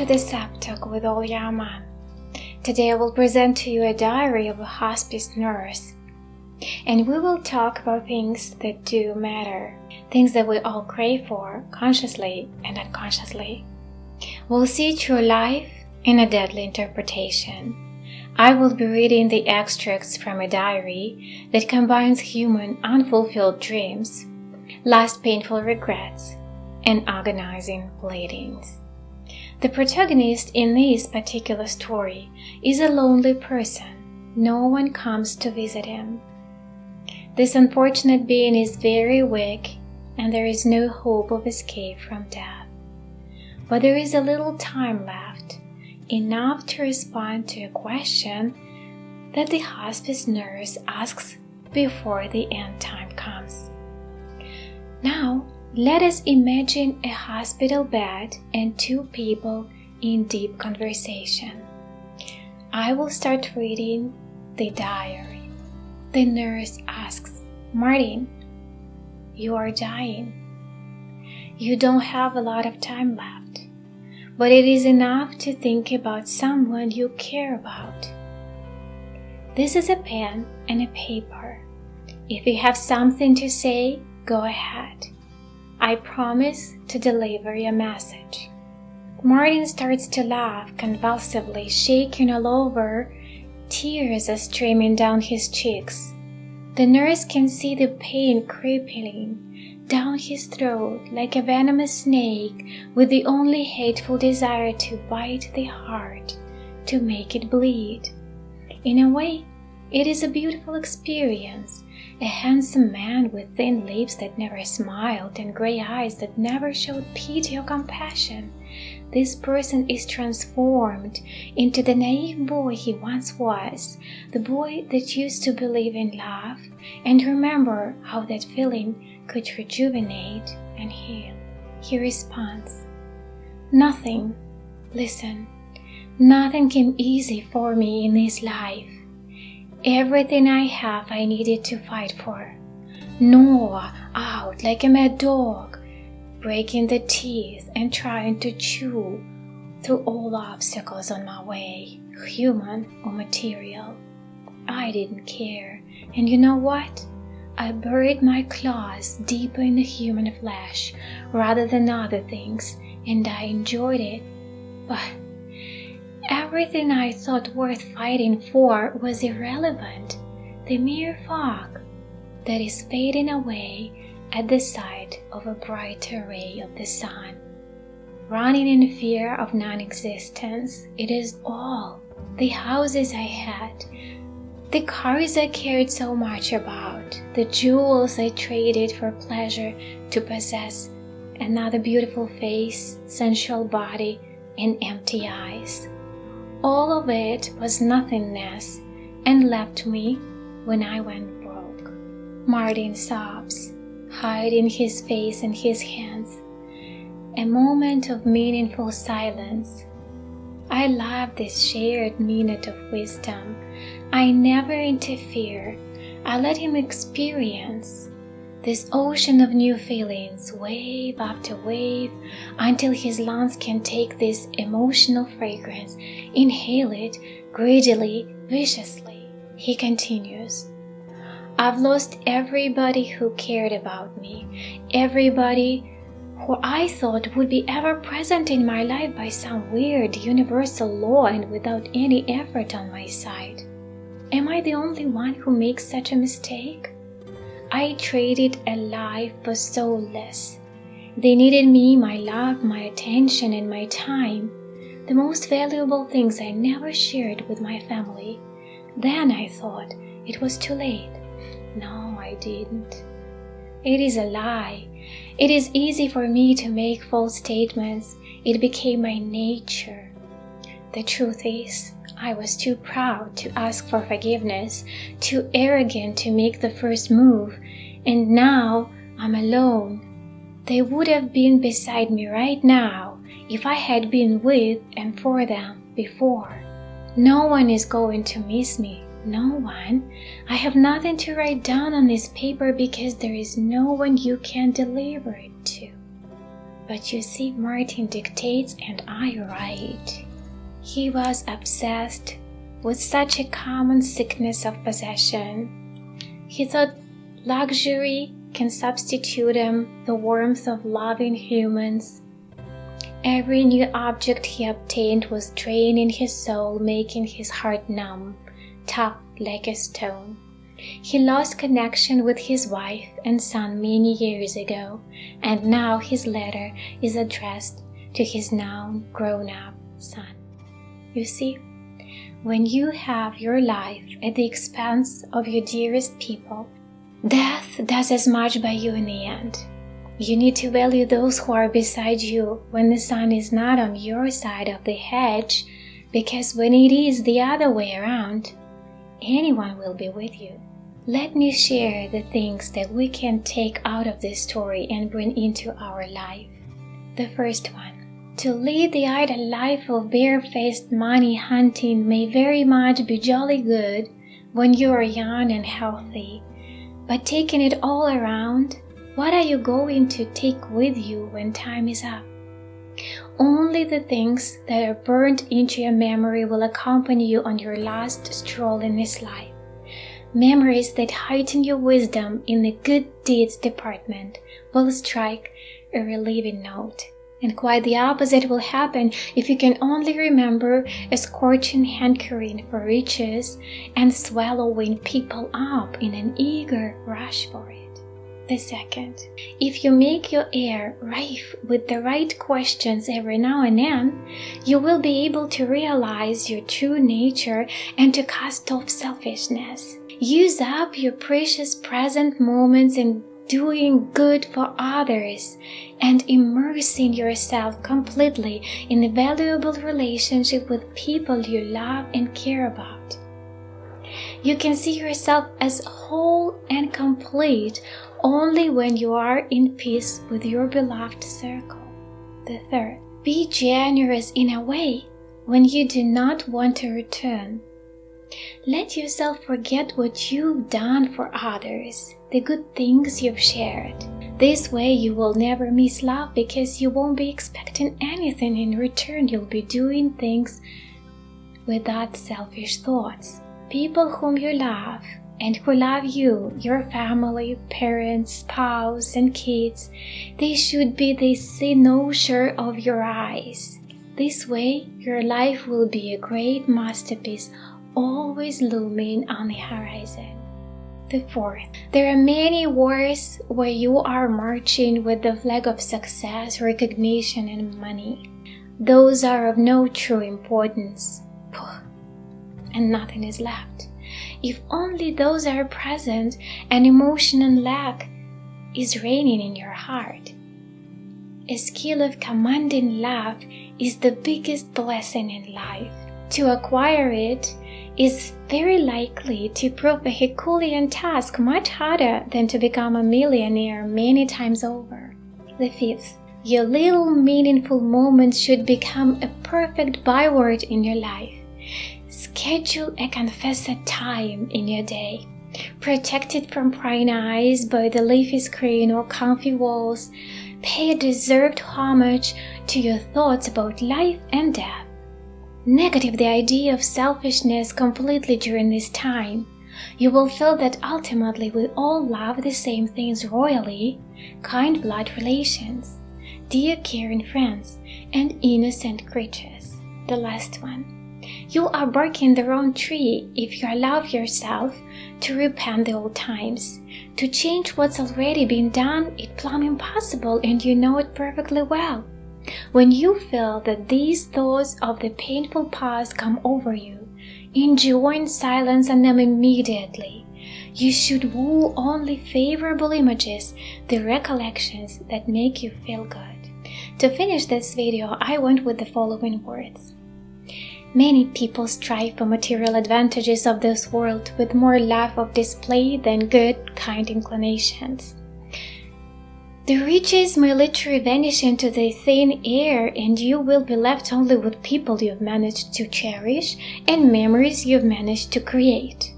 to the Talk with Olyaaman. Today I will present to you a diary of a hospice nurse, and we will talk about things that do matter, things that we all crave for, consciously and unconsciously. We'll see true life in a deadly interpretation. I will be reading the extracts from a diary that combines human unfulfilled dreams, last painful regrets, and agonizing pleadings. The protagonist in this particular story is a lonely person. No one comes to visit him. This unfortunate being is very weak, and there is no hope of escape from death. But there is a little time left, enough to respond to a question that the hospice nurse asks before the end time comes. Now, let us imagine a hospital bed and two people in deep conversation. I will start reading the diary. The nurse asks, "Martin, you are dying. You don't have a lot of time left, but it is enough to think about someone you care about. This is a pen and a paper. If you have something to say, go ahead. I promise to deliver your message." Martin starts to laugh convulsively, shaking all over. Tears are streaming down his cheeks. The nurse can see the pain creeping down his throat like a venomous snake, with the only hateful desire to bite the heart, to make it bleed. In a way, it is a beautiful experience. A handsome man with thin lips that never smiled and gray eyes that never showed pity or compassion. This person is transformed into the naive boy he once was, the boy that used to believe in love and remember how that feeling could rejuvenate and heal. He responds, "Nothing, listen, nothing came easy for me in this life. Everything I have I needed to fight for, gnaw out like a mad dog, breaking the teeth and trying to chew through all obstacles on my way, human or material. I didn't care, and you know what? I buried my claws deeper in the human flesh rather than other things, and I enjoyed it. But everything I thought worth fighting for was irrelevant, the mere fog that is fading away at the sight of a brighter ray of the sun. Running in fear of non-existence, it is all. The houses I had, the cars I cared so much about, the jewels I traded for pleasure to possess another beautiful face, sensual body, and empty eyes. All of it was nothingness and left me when I went broke." Martin sobs, hiding his face in his hands. A moment of meaningful silence. I love this shared minute of wisdom. I never interfere. I let him experience this ocean of new feelings, wave after wave, until his lungs can take this emotional fragrance, inhale it greedily, viciously. He continues, "I've lost everybody who cared about me, everybody who I thought would be ever present in my life by some weird universal law and without any effort on my side. Am I the only one who makes such a mistake? I traded a life for soulless. They needed me, my love, my attention, and my time, the most valuable things I never shared with my family. Then I thought it was too late. No, I didn't. It is a lie. It is easy for me to make false statements. It became my nature. The truth is, I was too proud to ask for forgiveness, too arrogant to make the first move, and now I'm alone. They would have been beside me right now if I had been with and for them before. No one is going to miss me, no one. I have nothing to write down on this paper because there is no one you can deliver it to. But you see, Martin dictates and I write. He was obsessed with such a common sickness of possession. He thought luxury can substitute him the warmth of loving humans. Every new object he obtained was draining his soul, making his heart numb, tough like a stone. He lost connection with his wife and son many years ago, and now his letter is addressed to his now grown-up son. You see, when you have your life at the expense of your dearest people, death does as much by you in the end. You need to value those who are beside you when the sun is not on your side of the hedge, because when it is the other way around, anyone will be with you. Let me share the things that we can take out of this story and bring into our life. The first one, to lead the idle life of barefaced money hunting may very much be jolly good when you are young and healthy, but taking it all around, what are you going to take with you when time is up? Only the things that are burned into your memory will accompany you on your last stroll in this life. Memories that heighten your wisdom in the good deeds department will strike a relieving note. And quite the opposite will happen if you can only remember a scorching hankering for riches and swallowing people up in an eager rush for it. The second, if you make your air rife with the right questions every now and then, you will be able to realize your true nature and to cast off selfishness. Use up your precious present moments in doing good for others and immersing yourself completely in a valuable relationship with people you love and care about. You can see yourself as whole and complete only when you are in peace with your beloved circle. The third, be generous in a way when you do not want to return. Let yourself forget what you've done for others, the good things you've shared. This way you will never miss love because you won't be expecting anything in return. You'll be doing things without selfish thoughts. People whom you love and who love you, your family, parents, spouse, and kids, they should be the cynosure of your eyes. This way your life will be a great masterpiece, always looming on the horizon. The fourth, there are many wars where you are marching with the flag of success, recognition, and money. Those are of no true importance, and nothing is left. If only those are present and emotion and lack is reigning in your heart. A skill of commanding love is the biggest blessing in life. To acquire it is very likely to prove a Herculean task, much harder than to become a millionaire many times over. The fifth, your little meaningful moments should become a perfect byword in your life. Schedule a confessor time in your day. Protected from prying eyes by the leafy screen or comfy walls, pay a deserved homage to your thoughts about life and death. Negative the idea of selfishness completely during this time. You will feel that ultimately we all love the same things royally: kind blood relations, dear caring friends, and innocent creatures. The last one. You are barking the wrong tree if you allow yourself to repent the old times. To change what's already been done is plumb impossible, and you know it perfectly well. When you feel that these thoughts of the painful past come over you, enjoin silence on them immediately. You should woo only favorable images, the recollections that make you feel good. To finish this video, I went with the following words. Many people strive for material advantages of this world with more love of display than good, kind inclinations. The riches may literally vanish into the thin air, and you will be left only with people you've managed to cherish and memories you've managed to create.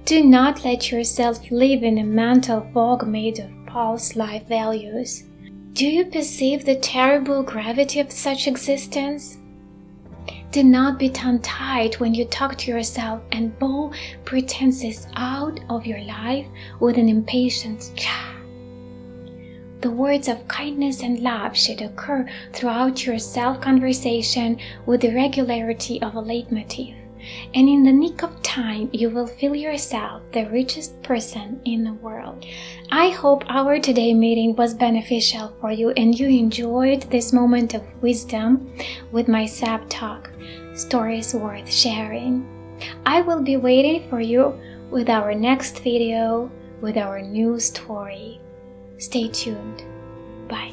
Do not let yourself live in a mental fog made of false life values. Do you perceive the terrible gravity of such existence? Do not be tongue-tied when you talk to yourself and bow pretenses out of your life with an impatient Tchah. The words of kindness and love should occur throughout your self-conversation with the regularity of a leitmotif, and in the nick of time you will feel yourself the richest person in the world. I hope our today meeting was beneficial for you and you enjoyed this moment of wisdom with my sap talk. Stories worth sharing. I will be waiting for you with our next video with our new story. Stay tuned. Bye.